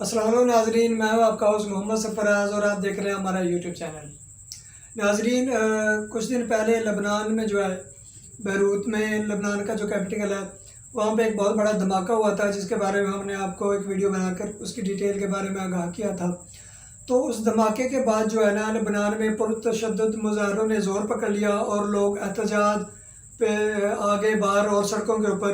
السلام علیکم ناظرین، میں ہوں آپ کا ہوسٹ محمد سرفراز اور آپ دیکھ رہے ہیں ہمارا یوٹیوب چینل۔ ناظرین، کچھ دن پہلے لبنان میں جو ہے بیروت میں لبنان کا جو کیپٹل ہے وہاں پہ ایک بہت بڑا دھماکہ ہوا تھا، جس کے بارے میں ہم نے آپ کو ایک ویڈیو بنا کر اس کی ڈیٹیل کے بارے میں آگاہ کیا تھا۔ تو اس دھماکے کے بعد جو ہے نا لبنان میں پرتشدد مظاہروں نے زور پکڑ لیا اور لوگ احتجاج پہ آگے باہر اور سڑکوں کے اوپر،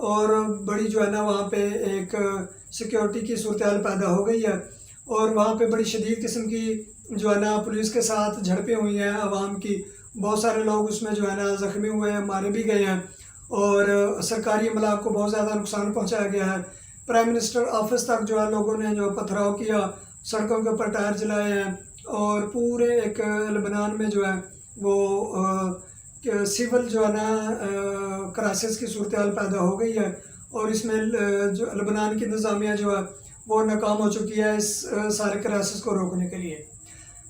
اور بڑی جو ہے نا وہاں پہ ایک سیکیورٹی کی صورتحال پیدا ہو گئی ہے، اور وہاں پہ بڑی شدید قسم کی جو ہے نا پولیس کے ساتھ جھڑپیں ہوئی ہیں عوام کی۔ بہت سارے لوگ اس میں جو ہے نا زخمی ہوئے ہیں، مارے بھی گئے ہیں، اور سرکاری املاک کو بہت زیادہ نقصان پہنچایا گیا ہے۔ پرائم منسٹر آفس تک جو ہے لوگوں نے جو پتھراؤ کیا، سڑکوں کے اوپر ٹائر جلائے ہیں، اور پورے ایک لبنان میں جو ہے وہ سول جو ہے نا کرائسس کی صورتحال پیدا ہو گئی ہے، اور اس میں جو لبنان کی انتظامیہ جو ہے وہ ناکام ہو چکی ہے اس سارے کرائسس کو روکنے کے لیے۔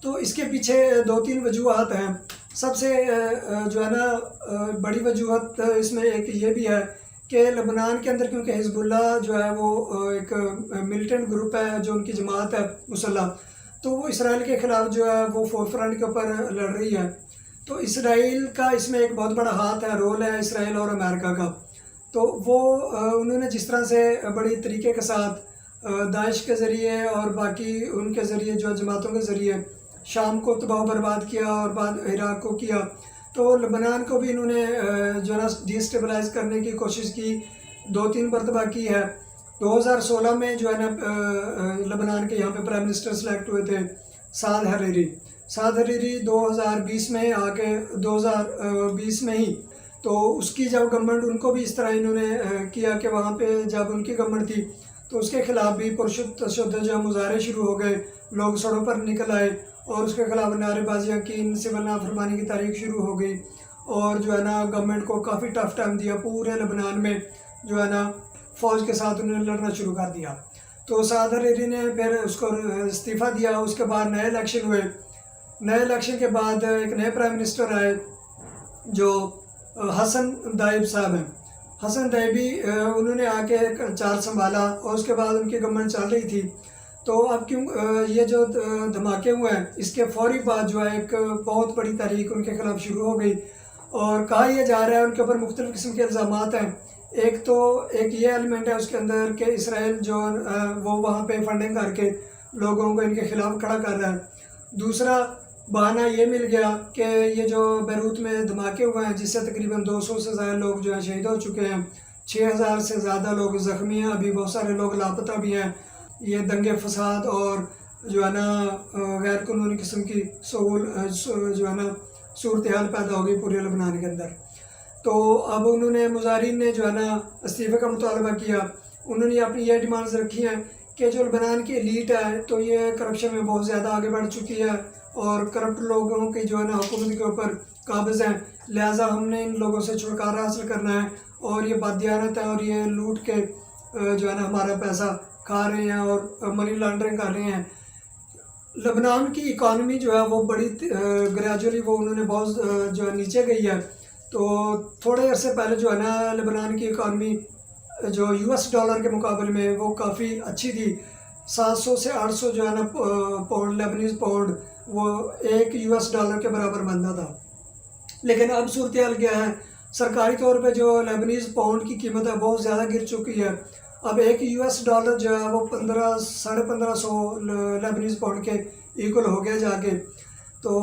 تو اس کے پیچھے دو تین وجوہات ہیں۔ سب سے جو ہے نا بڑی وجوہات اس میں ایک یہ بھی ہے کہ لبنان کے اندر کیونکہ حزب اللہ جو ہے وہ ایک ملیٹنٹ گروپ ہے، جو ان کی جماعت ہے مسلح، تو وہ اسرائیل کے خلاف جو ہے وہ فور فرنٹ کے اوپر لڑ رہی ہے۔ تو اسرائیل کا اس میں ایک بہت بڑا ہاتھ ہے، رول ہے اسرائیل اور امریکہ کا۔ تو وہ انہوں نے جس طرح سے بڑی طریقے کے ساتھ داعش کے ذریعے اور باقی ان کے ذریعے جو جماعتوں کے ذریعے شام کو تباہ و برباد کیا اور بعد عراق کو کیا، تو لبنان کو بھی انہوں نے جو ہے نا ڈی اسٹیبلائز کرنے کی کوشش کی، دو تین مرتبہ کی ہے۔ 2016 میں جو ہے نا لبنان کے یہاں پہ پرائم منسٹر سلیکٹ ہوئے تھے سعد حریری۔ سعد حریری 2020 میں آ کے 2020 میں ہی تو اس کی جب گورنمنٹ ان کو بھی اس طرح انہوں نے کیا کہ وہاں پہ جب ان کی گورنمنٹ تھی تو اس کے خلاف بھی پرتشدد جو مظاہرے شروع ہو گئے، لوگ سڑکوں پر نکل آئے اور اس کے خلاف نعرے بازیاں کی، سول نافرمانی کی تاریخ شروع ہو گئی، اور جو ہے نا گورنمنٹ کو کافی ٹف ٹائم دیا، پورے لبنان میں جو ہے نا فوج کے ساتھ انہوں نے لڑنا شروع کر دیا۔ تو سعد حریری نے پھر اس کو استعفیٰ دیا، اس کے بعد نئے الیکشن ہوئے۔ نئے الیکشن کے بعد ایک نئے پرائم منسٹر آئے جو حسن دائب صاحب ہیں۔ حسن دائبی انہوں نے آ کے چارج سنبھالا اور اس کے بعد ان کی گورنمنٹ چل رہی تھی۔ تو اب کیوں یہ جو دھماکے ہوئے ہیں اس کے فوری بعد جو ہے ایک بہت بڑی تحریک ان کے خلاف شروع ہو گئی، اور کہا یہ جا رہا ہے ان کے اوپر مختلف قسم کے الزامات ہیں۔ ایک یہ ایلیمنٹ ہے اس کے اندر کہ اسرائیل جو وہ وہاں پہ فنڈنگ کر کے لوگوں کو ان کے خلاف کھڑا کر رہا ہے۔ دوسرا بہانہ یہ مل گیا کہ یہ جو بیروت میں دھماکے ہوئے ہیں جس سے تقریباً 200 سے زیادہ لوگ جو ہیں شہید ہو چکے ہیں، 6000 سے زیادہ لوگ زخمی ہیں، ابھی بہت سارے لوگ لاپتہ بھی ہیں۔ یہ دنگے فساد اور جو ہے نا غیر قانونی قسم کی جو ہے نا صورتحال پیدا ہو گئی پورے لبنان کے اندر۔ تو اب انہوں نے مظاہرین نے جو ہے نا استعفے کا مطالبہ کیا۔ انہوں نے اپنی یہ ڈیمانڈز رکھی ہیں کہ جو لبنان کی ایلیٹ ہے تو یہ کرپشن میں بہت زیادہ آگے بڑھ چکی ہے، اور کرپٹ لوگوں کی جو ہے نا حکومت کے اوپر قابض ہیں، لہٰذا ہم نے ان لوگوں سے چھٹکارا حاصل کرنا ہے، اور یہ بددیانت ہے اور یہ لوٹ کے جو ہے نا ہمارا پیسہ کھا رہے ہیں اور منی لانڈرنگ کر رہے ہیں۔ لبنان کی اکانومی جو ہے وہ بڑی گریجولی وہ انہوں نے بہت جو ہے نیچے گئی ہے۔ تو تھوڑے عرصے پہلے جو ہے نا لبنان کی اکانومی جو US ڈالر کے مقابلے میں وہ کافی اچھی تھی، 700 سے 800 جو ہے نا پاؤنڈ، لیبنیز پاؤنڈ، وہ ایک US ڈالر کے برابر بنتا تھا۔ لیکن اب صورتحال کیا ہے، سرکاری طور پہ جو لیبنیز پاؤنڈ کی قیمت ہے بہت زیادہ گر چکی ہے۔ اب ایک US ڈالر جو ہے وہ 1500 لیبنیز پاؤنڈ کے ایکول ہو گیا جا کے۔ تو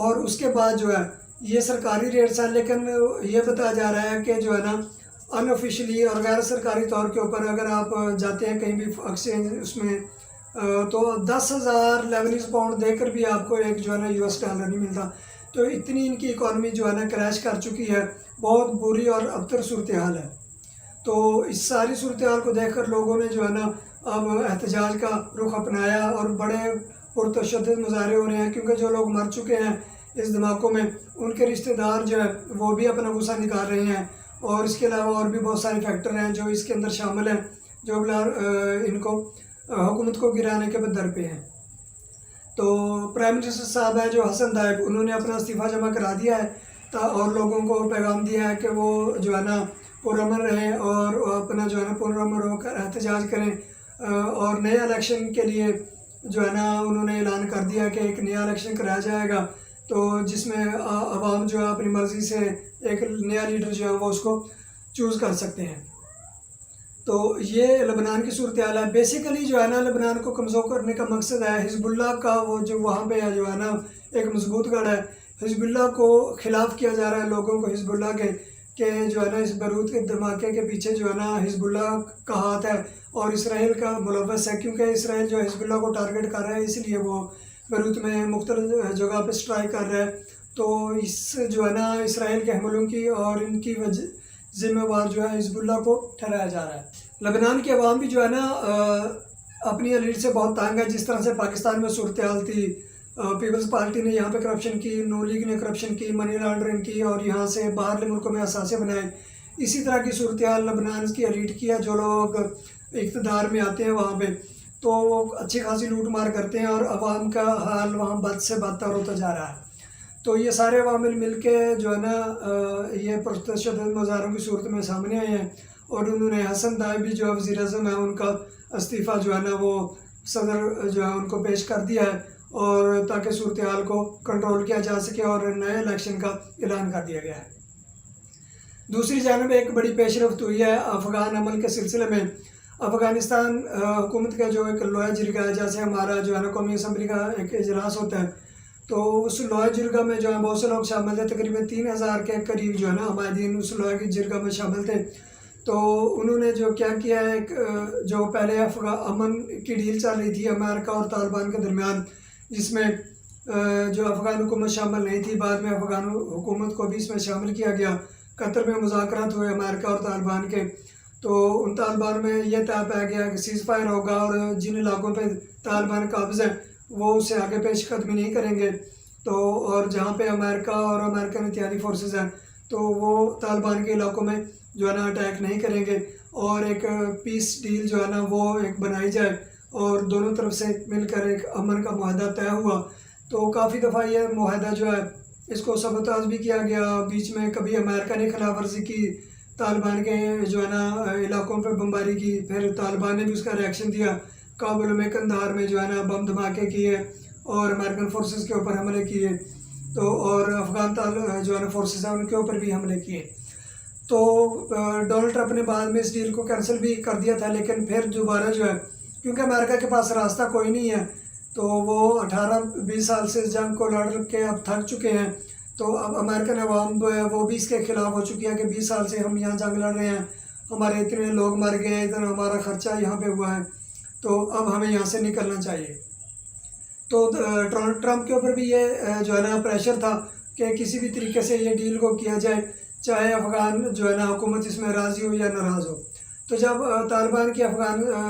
اور اس کے بعد جو ہے یہ سرکاری ریٹس ہیں، لیکن یہ بتایا جا رہا ہے کہ جو ہے نا ان آفیشلی اور غیر سرکاری طور کے اوپر اگر آپ جاتے ہیں کہیں بھی ایکسچینج اس میں تو 10,000 لیبنیز پاؤنڈ دے کر بھی آپ کو ایک جو ہے نا US ڈالر نہیں ملتا۔ تو اتنی ان کی اکانومی جو ہے نا کریش کر چکی ہے، بہت بری اور ابتر صورتحال ہے۔ تو اس ساری صورتحال کو دیکھ کر لوگوں نے جو ہے نا اب احتجاج کا رخ اپنایا، اور بڑے پرتشدد مظاہرے ہو رہے ہیں، کیونکہ جو لوگ مر چکے ہیں اس دھماکوں میں ان کے رشتہ دار جو ہے وہ بھی اپنا غصہ نکال رہے ہیں، اور اس کے علاوہ اور بھی بہت سارے فیکٹر ہیں جو اس کے اندر شامل ہیں جو ان کو حکومت کو گرانے کے بدر پہ ہیں۔ تو پرائم منسٹر صاحب ہے جو حسن دائب، انہوں نے اپنا استعفیٰ جمع کرا دیا ہے، اور لوگوں کو پیغام دیا ہے کہ وہ جو ہے نا پرامن رہیں اور اپنا جو ہے نا پرامن ہو کر احتجاج کریں، اور نئے الیکشن کے لیے جو ہے نا انہوں نے اعلان کر دیا کہ ایک نیا الیکشن کرایا جائے گا، تو جس میں عوام جو ہے اپنی مرضی سے ایک نیا لیڈر جو ہے وہ اس کو چوز کر سکتے ہیں۔ تو یہ لبنان کی صورتحال ہے۔ بیسیکلی جو ہے نا لبنان کو کمزور کرنے کا مقصد ہے حزب اللہ کا، وہ جو وہاں پہ جو ہے نا ایک مضبوط گڑھ ہے، حزب اللہ کو خلاف کیا جا رہا ہے لوگوں کو حزب اللہ کے، کہ جو ہے نا اس بیروت کے دھماکے کے پیچھے جو ہے نا حزب اللہ کا ہاتھ ہے اور اسرائیل کا ملوث ہے، کیونکہ اسرائیل جو حزب اللہ کو ٹارگٹ کر رہا ہے، اس لیے وہ بیروت میں مختلف جگہ پہ اسٹرائک کر رہا ہے۔ تو اس جو ہے نا اسرائیل کے حملوں کی اور ان کی ذمہ وار جو ہے حزب اللہ کو ٹھہرایا جا رہا ہے۔ لبنان کی عوام بھی جو ہے نا اپنی ایلیٹ سے بہت تنگ ہے، جس طرح سے پاکستان میں صورتحال تھی، پیپلز پارٹی نے یہاں پہ کرپشن کی، نو لیگ نے کرپشن کی، منی لانڈرنگ کی اور یہاں سے باہر ملکوں میں اثاثے بنائے، اسی طرح کی صورتحال لبنان کی ایلیٹ کی ہے۔ جو لوگ اقتدار میں آتے ہیں وہاں پہ تو وہ اچھی خاصی لوٹ مار کرتے ہیں اور عوام کا حال وہاں بد سے بدتر ہوتا جا رہا ہے۔ تو یہ سارے عوامل مل کے جو ہے نا یہ پرتشدد مظاہروں کی صورت میں سامنے آئے ہیں، اور انہوں نے حسن طیبی جو وزیر اعظم ہے ان کا استعفیٰ جو ہے نا وہ صدر جو ہے ان کو پیش کر دیا ہے، اور تاکہ صورتحال کو کنٹرول کیا جا سکے اور نئے الیکشن کا اعلان کر دیا گیا ہے۔ دوسری جانب ایک بڑی پیش رفت ہوئی ہے افغان عمل کے سلسلے میں۔ افغانستان حکومت کا جو ایک لوہا جرگہ ہے، جیسے ہمارا جو ہے نا قومی اسمبلی کا ایک اجلاس ہوتا ہے، تو اس لوہا جرگہ میں جو ہے بہت سے لوگ شامل تھے، تقریباً 3000 کے قریب جو ہے نا عمائدین اس لوہا کی جرگہ میں شامل تھے۔ تو انہوں نے جو کیا کیا ہے، ایک جو پہلے امن کی ڈیل چل رہی تھی امریکہ اور طالبان کے درمیان، جس میں جو افغان حکومت شامل نہیں تھی، بعد میں افغان حکومت کو بھی اس میں شامل کیا گیا۔ قطر میں مذاکرات ہوئے امریکہ اور طالبان کے، تو ان طالبان میں یہ طے پایا گیا کہ سیز فائر ہوگا، اور جن علاقوں پہ طالبان قابض ہیں وہ اس سے آگے پیش قدمی نہیں کریں گے، تو اور جہاں پہ امریکہ اور امریکن اتحادی فورسز ہیں تو وہ طالبان کے علاقوں میں جو ہے نا اٹیک نہیں کریں گے، اور ایک پیس ڈیل جو ہے نا وہ ایک بنائی جائے اور دونوں طرف سے مل کر ایک امن کا معاہدہ طے ہوا۔ تو کافی دفعہ یہ معاہدہ جو ہے اس کو سبوتاژ بھی کیا گیا، بیچ میں کبھی امریکہ نے خلاف ورزی کی، طالبان کے جو ہے نا علاقوں پہ بمباری کی، پھر طالبان نے بھی اس کا ریاکشن دیا، کابل میں قندھار میں جو ہے نا بم دھماکے کیے اور امریکن فورسز کے اوپر حملے کیے، تو اور افغان جو ہے نا فورسز ہیں ان کے اوپر بھی حملے کیے۔ تو ڈونلڈ ٹرمپ نے بعد میں اس ڈیل کو کینسل بھی کر دیا تھا، لیکن پھر دوبارہ جو ہے کیونکہ امریکہ کے پاس راستہ کوئی نہیں ہے، تو وہ 18-20 سال سے اس جنگ کو لڑ کے اب تھک چکے ہیں، تو اب امریکن عوام وہ بھی اس کے خلاف ہو چکی ہے کہ 20 سال سے ہم یہاں جنگ لڑ رہے ہیں، ہمارے اتنے لوگ مر گئے ہیں، اتنا ہمارا خرچہ یہاں پہ ہوا ہے، تو اب ہمیں یہاں سے نکلنا چاہیے۔ تو ٹرمپ کے اوپر بھی یہ جو ہے نا پریشر تھا کہ کسی بھی طریقے سے یہ ڈیل کو کیا جائے، چاہے افغان جو ہے نا حکومت اس میں راضی ہو یا ناراض ہو۔ تو جب طالبان کی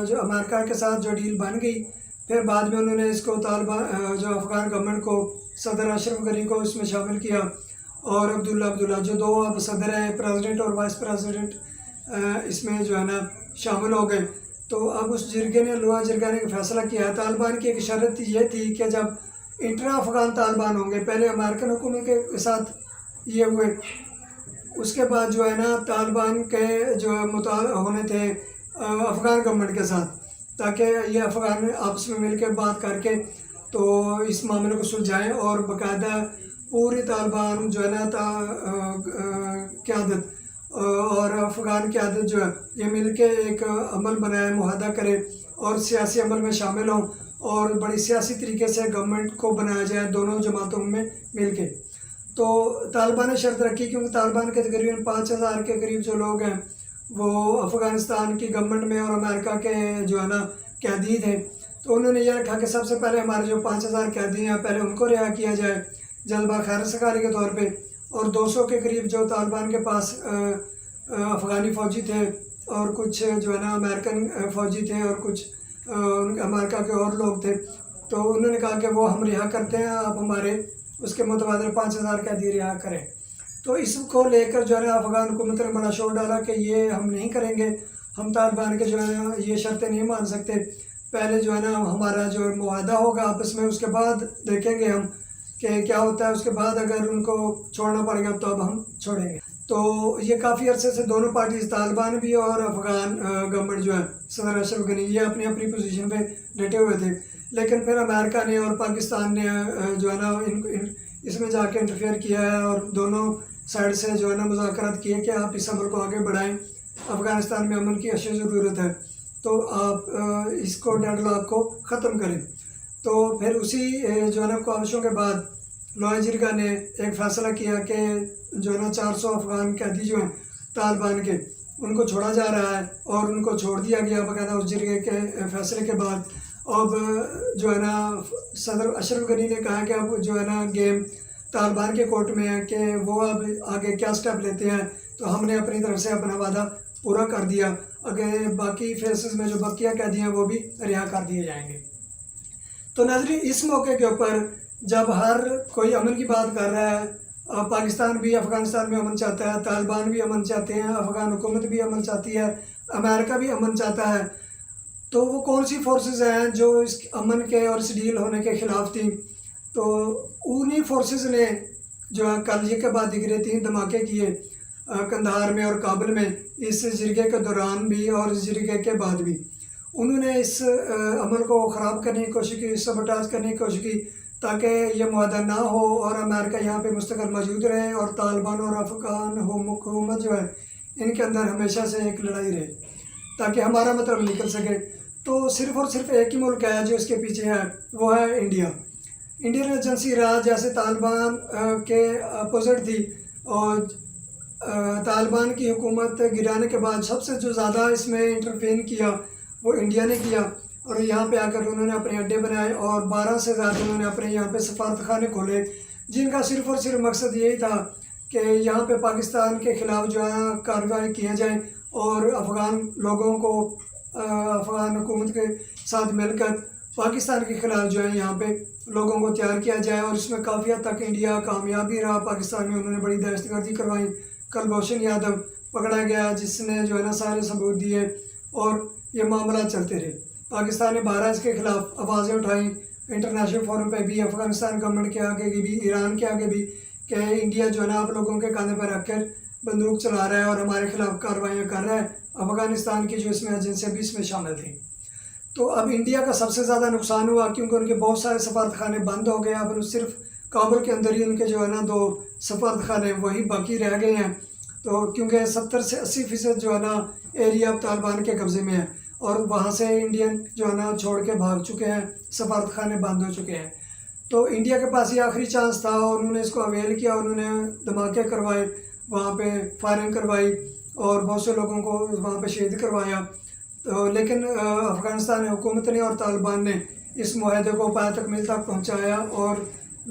جو امریکہ کے ساتھ جو ڈیل بن گئی، پھر بعد میں انہوں نے اس کو طالبان جو افغان گورنمنٹ کو صدر اشرف غنی کو اس میں شامل کیا، اور عبداللہ جو دو اب صدر ہیں، پریزیڈنٹ اور وائس پریزیڈنٹ، اس میں جو ہے نا شامل ہو گئے۔ تو اب اس جرگے نے لوہا جرگہ نے فیصلہ کیا ہے، طالبان کی ایک شرط یہ تھی کہ جب انٹرا افغان طالبان ہوں گے، پہلے امریکن حکومت کے ساتھ یہ ہوئے، اس کے بعد جو ہے نا طالبان کے جو ہونے تھے افغان گورنمنٹ کے ساتھ، تاکہ یہ افغان آپس میں مل کے بات کر کے تو اس معاملے کو سلجھائیں، اور باقاعدہ پوری طالبان جو ہے نا قیادت اور افغان قیادت جو ہے یہ مل کے ایک عمل بنائے، معاہدہ کرے اور سیاسی عمل میں شامل ہوں، اور بڑی سیاسی طریقے سے گورنمنٹ کو بنایا جائے دونوں جماعتوں میں مل کے۔ تو طالبان نے شرط رکھی، کیونکہ طالبان کے تقریباً 5000 کے قریب جو لوگ ہیں وہ افغانستان کی گورنمنٹ میں اور امریکہ کے جو ہے نا قیدی تھے، تو انہوں نے یہ رکھا کہ سب سے پہلے ہمارے جو 5000 قیدی ہیں پہلے ان کو رہا کیا جائے جلبہ خیر سگالی کے طور پہ، اور 200 کے قریب جو طالبان کے پاس افغانی فوجی تھے اور کچھ جو ہے نا امریکن فوجی تھے اور کچھ امریکہ کے اور لوگ تھے، تو انہوں نے کہا کہ وہ ہم رہا کرتے ہیں، آپ ہمارے اس کے متبادل 5000 قیدی رہا کریں۔ تو اس کو لے کر جو ہے نا افغان حکومت نے بڑا شور ڈالا کہ یہ ہم نہیں کریں گے، ہم طالبان کے جو ہے نا یہ شرطیں نہیں مان سکتے، پہلے جو ہے نا ہمارا جو معاہدہ ہوگا آپس میں، اس کے بعد دیکھیں گے ہم کہ کیا ہوتا ہے، اس کے بعد اگر ان کو چھوڑنا پڑے گا تو اب ہم چھوڑیں گے۔ تو یہ کافی عرصے سے دونوں پارٹیز طالبان بھی اور افغان گورنمنٹ جو ہے صدر اشرف غنی یہ اپنی اپنی پوزیشن پہ ڈٹے ہوئے تھے، لیکن پھر امریکہ نے اور پاکستان نے جو ہے نا اس میں جا کے انٹرفیئر کیا ہے اور دونوں سائڈ سے جو ہے نا مذاکرات کیے کہ آپ اس عمل کو آگے بڑھائیں، افغانستان میں امن کی اشد ضرورت ہے، تو آپ اس کو ڈیڈ لاک کو ختم کریں۔ تو پھر اسی جو ہے نا کاوشوں کے بعد لوائے جرگا نے ایک فیصلہ کیا کہ جو ہے نا 400 افغان قیدی جو ہیں طالبان کے ان کو چھوڑا جا رہا ہے، اور ان کو چھوڑ دیا گیا باقاعدہ اس جرگے کے فیصلے کے بعد۔ اب جو ہے نا صدر اشرف غنی نے کہا کہ اب جو ہے نا گیم طالبان کے کورٹ میں ہے کہ وہ اب آگے کیا سٹیپ لیتے ہیں، تو ہم نے اپنی طرف سے اپنا وعدہ پورا کر دیا، اگر باقی فیسز میں جو بقیہ قیدی ہیں وہ بھی رہا کر دیے جائیں گے۔ تو ناظرین، اس موقع کے اوپر جب ہر کوئی امن کی بات کر رہا ہے، پاکستان بھی افغانستان میں امن چاہتا ہے، طالبان بھی امن چاہتے ہیں، افغان حکومت بھی امن چاہتی ہے، امریکہ بھی امن چاہتا ہے، تو وہ کون سی فورسز ہیں جو اس امن کے اور اس ڈیل ہونے کے خلاف تھیں؟ تو انہی فورسز نے جو ہے کل یہ کے بعد دیگرے 3 دھماکے کیے قندھار میں اور کابل میں، اس جرگے کے دوران بھی اور اس جرگے کے بعد بھی انہوں نے اس عمل کو خراب کرنے کی کوشش کی، سبوٹاژ کرنے کی کوشش کی تاکہ یہ معاہدہ نہ ہو اور امریکہ یہاں پہ مستقل موجود رہے اور طالبان اور افغان حکومت جو ہے ان کے اندر ہمیشہ سے ایک لڑائی رہے تاکہ ہمارا مطلب نکل سکے۔ تو صرف اور صرف ایک ہی ملک ہے جو اس کے پیچھے ہے، وہ ہے انڈیا۔ انڈین ایجنسی راج جیسے طالبان کے اپوزٹ تھی، اور طالبان کی حکومت گرانے کے بعد سب سے جو زیادہ اس میں انٹرفین کیا وہ انڈیا نے کیا، اور یہاں پہ آ کر انہوں نے اپنے اڈے بنائے اور 12 سے زیادہ انہوں نے اپنے یہاں پہ سفارت خانے کھولے، جن کا صرف اور صرف مقصد یہی تھا کہ یہاں پہ پاکستان کے خلاف جو ہے کارروائی کیا جائے اور افغان لوگوں کو افغان حکومت کے ساتھ مل کر پاکستان کے خلاف جو ہے یہاں پہ لوگوں کو تیار کیا جائے، اور اس میں کافی حد تک انڈیا کامیاب بھی رہا۔ پاکستان میں انہوں نے بڑی دہشت گردی کروائی، کلبھوشن یادو پکڑا گیا جس نے جو ہے نا سارے ثبوت دیے، اور یہ معاملات چلتے رہے۔ پاکستان نے 12 اس کے خلاف آوازیں اٹھائیں، انٹرنیشنل فورم پہ بھی، افغانستان گورنمنٹ کے آگے بھی، ایران کے آگے بھی، کہ انڈیا جو ہے نا آپ لوگوں کے کاندھے پر رکھ کر بندوق چلا رہا ہے اور ہمارے خلاف کارروائیاں کر رہا ہے۔ افغانستان کی جو اس میں ایجنسیاں بھی اس میں شامل تھیں۔ تو اب انڈیا کا سب سے زیادہ نقصان ہوا کیونکہ ان کے بہت سارے سفارت خانے بند ہو گئے، اب صرف کابل کے اندر ہی ان کے جو ہے نا 2 سفارت خانے وہی باقی رہ گئے ہیں، تو کیونکہ 70 سے 80% جو ہے نا ایریا اب طالبان کے قبضے میں ہے، اور وہاں سے انڈین جو ہے نا چھوڑ کے بھاگ چکے ہیں، سفارت خانے بند ہو چکے ہیں۔ تو انڈیا کے پاس یہ آخری چانس تھا، اور انہوں نے اس کو اویل کیا، انہوں نے دھماکے کروائے، وہاں پہ فائرنگ کروائی اور بہت سے لوگوں کو وہاں پہ شہید کروایا۔ تو لیکن افغانستان حکومت نے اور طالبان نے اس معاہدے کو پایہ تکمیل تک پہنچایا، اور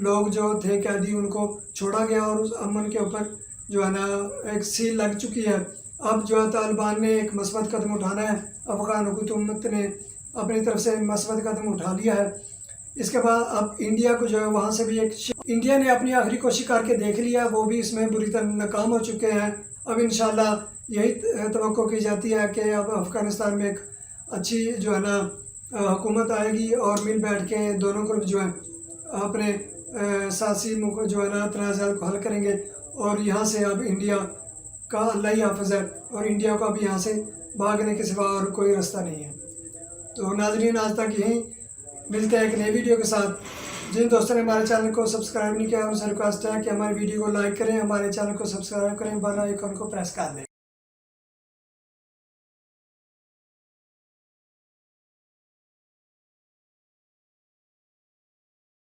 لوگ جو تھے قیدی ان کو چھوڑا گیا، اور اس امن کے اوپر جو ہے نا ایک سیل لگ چکی ہے۔ اب جو ہے طالبان نے ایک مثبت قدم اٹھانا ہے، افغان حکومت نے اپنی طرف سے مثبت قدم اٹھا لیا ہے۔ اس کے بعد اب انڈیا کو جو ہے وہاں سے بھی انڈیا نے اپنی آخری کوشش کر کے دیکھ لیا، وہ بھی اس میں بری طرح ناکام ہو چکے ہیں۔ اب انشاءاللہ یہی توقع کی جاتی ہے کہ اب افغانستان میں ایک اچھی جو ہے نا حکومت آئے گی، اور مل بیٹھ کے دونوں گروپ جو ہیں اپنے سیاسی جو ہے نا تنازعات کو حل کریں گے، اور یہاں سے اب انڈیا کا اللہ ہی حافظ ہے، اور انڈیا کو اب یہاں سے بھاگنے کے سوا اور کوئی راستہ نہیں ہے۔ تو ناظرین، آج تک یہیں ملتے ہیں ایک نئی ویڈیو کے ساتھ۔ جن دوستوں نے ہمارے چینل کو سبسکرائب نہیں کیا ان سے ریکویسٹ ہے کہ ہماری ویڈیو کو لائک کریں، ہمارے چینل کو سبسکرائب کریں، بیل آئیکن کو پریس کر دیں۔